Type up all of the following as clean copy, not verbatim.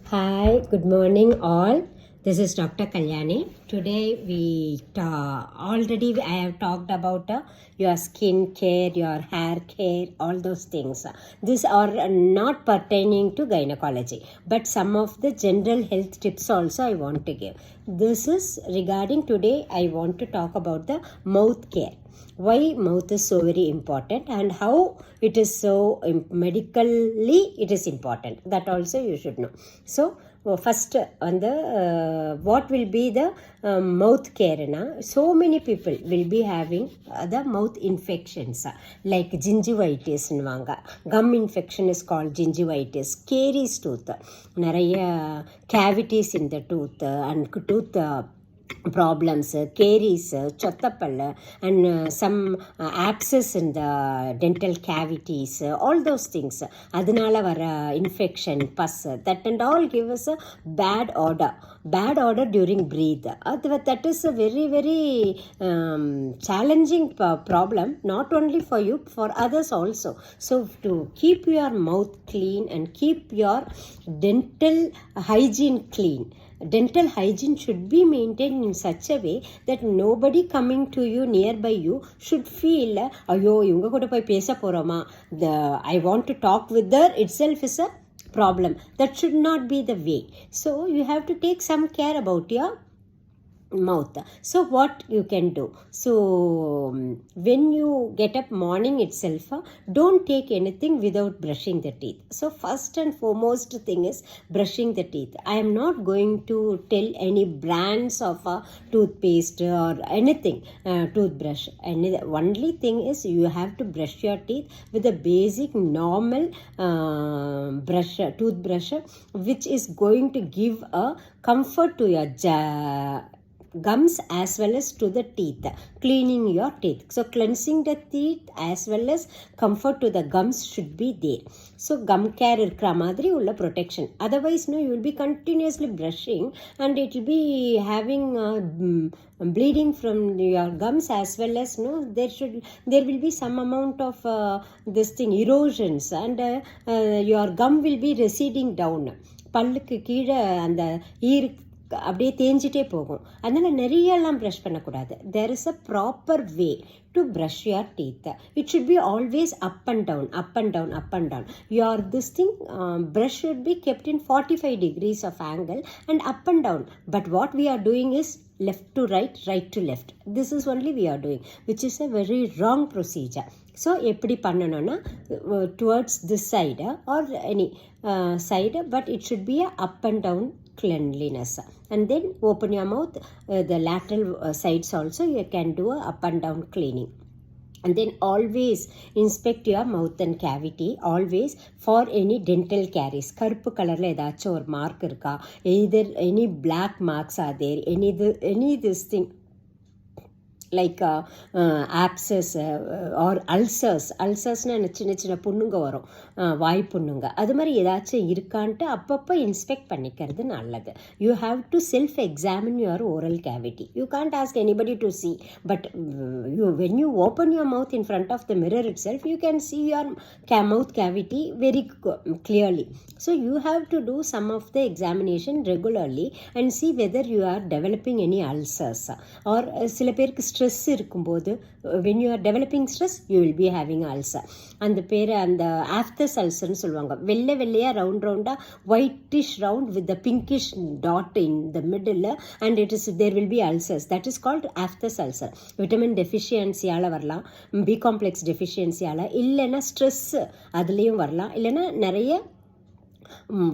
Hi, good morning all. This is Dr.Kalyani. Today already I have talked about your skin care, your hair care, all those things. These are not pertaining to gynecology, but some of the general health tips also I want to give. This is regarding today I want to talk about the mouth care. Why mouth is so very important and how it is so medically it is important, that also you should know. So first on the what will be the mouth care na? So many people will be having the mouth infections like gingivitis gum infection is called gingivitis, caries tooth, நிறைய cavities in the tooth and tooth problems, caries, chottapalla, and some abscess in the dental cavities, all those things. Adanala vara infection, pus, that and all give us a bad odor during breathe. That is a very, very challenging problem, not only for you, for others also. So to keep your mouth clean and keep your dental hygiene clean, dental hygiene should be maintained in such a way that nobody coming to you, nearby you, should feel ayyo ivanga kuda poi pesa poroma, I want to talk with her itself is a problem. That should not be the way. So you have to take some care about your mouth. So what you can do, so when you get up morning itself, don't take anything without brushing the teeth. So first and foremost thing is brushing the teeth. I am not going to tell any brands of toothpaste or anything, toothbrush, and the only thing is you have to brush your teeth with a basic normal toothbrush, which is going to give a comfort to your gums as well as to the teeth, cleaning your teeth. So cleansing the teeth as well as comfort to the gums should be there. So gum care irukra madri ulla protection. Otherwise no, you will be continuously brushing and it will be having bleeding from your gums, as well as no, there will be some amount of this thing erosions, and your gum will be receding down. பல்லுக்கு கீழே அந்த அப்படியே தேஞ்சிட்டே போகும். அதனால் நிறையெல்லாம் brush பண்ணக்கூடாது. There is a proper way to brush your teeth. It should be always up and down, up and down, up and down. Your this thing brush should be kept in 45 degrees of angle and up and down. But what we are doing is left to right, right to left. This is only we are doing, which is a very wrong procedure. So எப்படி பண்ணணும்னா towards this side or any side, but it should be a up and down cleanliness. And then open your mouth, the lateral sides also you can do a up and down cleaning. And then always inspect your mouth and cavity, always, for any dental caries. கருப்பு கலரில் ஏதாச்சும் ஒரு mark இருக்கா, either any black marks are there, any this thing like abscess or அல்சர்ஸ்னால் சின்ன சின்ன புண்ணுங்க வரும், வாய் புண்ணுங்க, அது மாதிரி ஏதாச்சும் இருக்கான்ட்டு அப்பப்போ இன்ஸ்பெக்ட் பண்ணிக்கிறது நல்லது. You have to self examine your oral cavity. You can't ask anybody to see, but when you open your mouth in front of the mirror itself, you can see your mouth cavity very clearly. So you have to do some of the examination regularly and see whether you are developing any ulcers, or சில பேருக்கு stress இருக்கும்போது, when you are developing stress you will be having ulcer. அந்த பேர் அந்த ஆஃப்தஸ் அல்சர்னு சொல்லுவாங்க. வெள்ளையா ரவுண்டாக whitish round with the pinkish dot in the middle, and there will be ulcers. That is called aphthous ulcer. Vitamin டெஃபிஷியன்சியால் வரலாம், B complex டெஃபிஷியன்சியால், இல்லைன்னா stress அதுலேயும் வரலாம், இல்லைன்னா நிறைய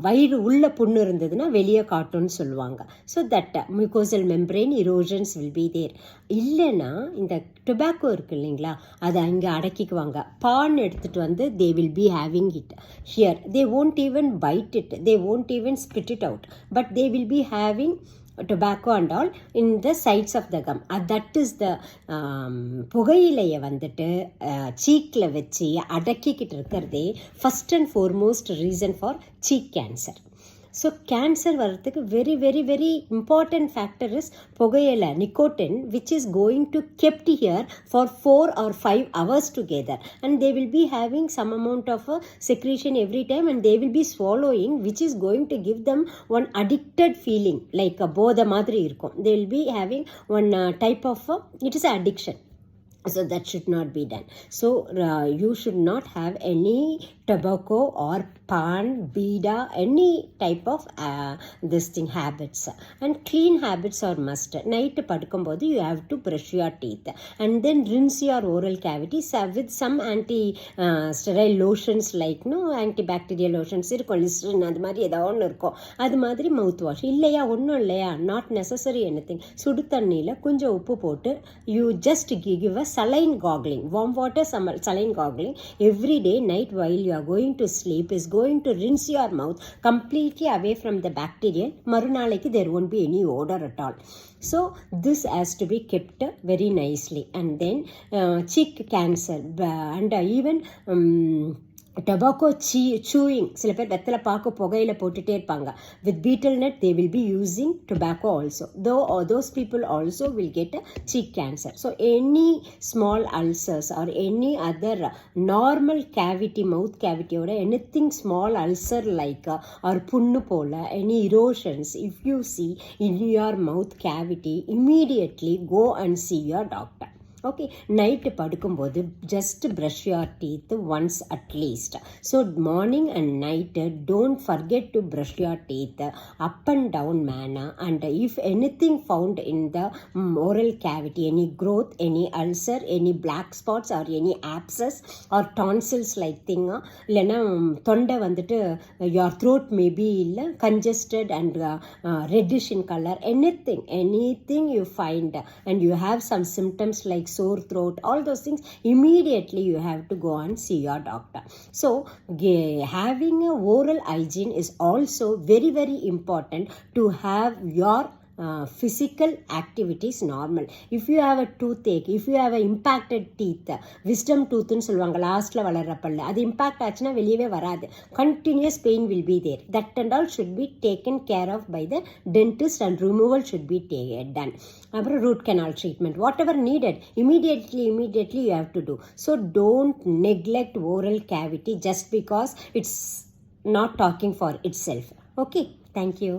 வயிறு உள்ள புண்ணு இருந்ததுன்னா வெளியே காட்டும்னு சொல்லுவாங்க. So that mucosal membrane erosions will be there. இல்லைன்னா இந்த டொபாக்கோ இருக்குது இல்லைங்களா, அதை அங்கே அடக்கிக்குவாங்க. பான் எடுத்துகிட்டு வந்து they will be having it here. They won't even bite it, they won't even spit it out, but they will be having tobacco and all in the sides of the gum. That is the புகையிலையை வந்துட்டு சீக்கில் வச்சு அடக்கிக்கிட்டு இருக்கிறதே first and foremost reason for cheek cancer. So cancer வர்றதுக்கு very very very important factor is புகையிலை, nicotine, which is going to kept here for 4 or 5 hours together, and they will be having some amount of secretion every time, and they will be swallowing, which is going to give them one addicted feeling, like a போதை மாதிரி இருக்கும். They will be having one type of it is an addiction. So that should not be done. So you should not have any tobacco or pan, bida, any type of this thing habits. And clean habits are must. Night padukkumbodhu you have to brush your teeth and then rinse your oral cavities with some anti sterile lotions, like antibacterial lotions irukku, Listerine அது மாதிரி ஏதோ ஒன்று இருக்கும், அது மாதிரி mouth wash. இல்லையா ஒன்றும் இல்லையா, நாட் நெசசரி எனிதிங், சுடு தண்ணியில் கொஞ்சம் உப்பு போட்டு you just give a saline goggling, warm water saline goggling every day night while you are going to sleep is going to rinse your mouth completely away from the bacteria. Marunalaiki there won't be any odor at all. So this has to be kept very nicely. And then cheek cancer and even tobacco chewing, சில பேர் வெத்தலை பாக்கு புகையில போட்டுட்டே இருப்பாங்க. With betel nut they will be using tobacco also, though those people also will get a cheek cancer. So any small ulcers or any other normal cavity, mouth cavity or anything small ulcer like or punnu pola, any erosions if you see in your mouth cavity, immediately go and see your doctor. Okay, night padukkumbodhu just brush your teeth once at least. So morning and night don't forget to brush your teeth up and down manner. And if anything found in the oral cavity, any growth, any ulcer, any black spots or any abscess or tonsils like thing, இல்லைன்னா தொண்டை வந்துட்டு your throat may be congested and reddish in color, anything you find and you have some symptoms like sore throat, all those things, immediately you have to go and see your doctor. So having a oral hygiene is also very very important to have your physical activities normal. If you have a toothache, if you have a impacted teeth, wisdom tooth னு சொல்லுவாங்க லாஸ்ட்ல வளர்ற பல்லு, அது impact ஆச்சுன்னா வெளியவே வராது, continuous pain will be there. That and all should be taken care of by the dentist and removal should be done. அப்புறம் root canal treatment, whatever needed, immediately you have to do. So don't neglect oral cavity just because it's not talking for itself. Okay, thank you.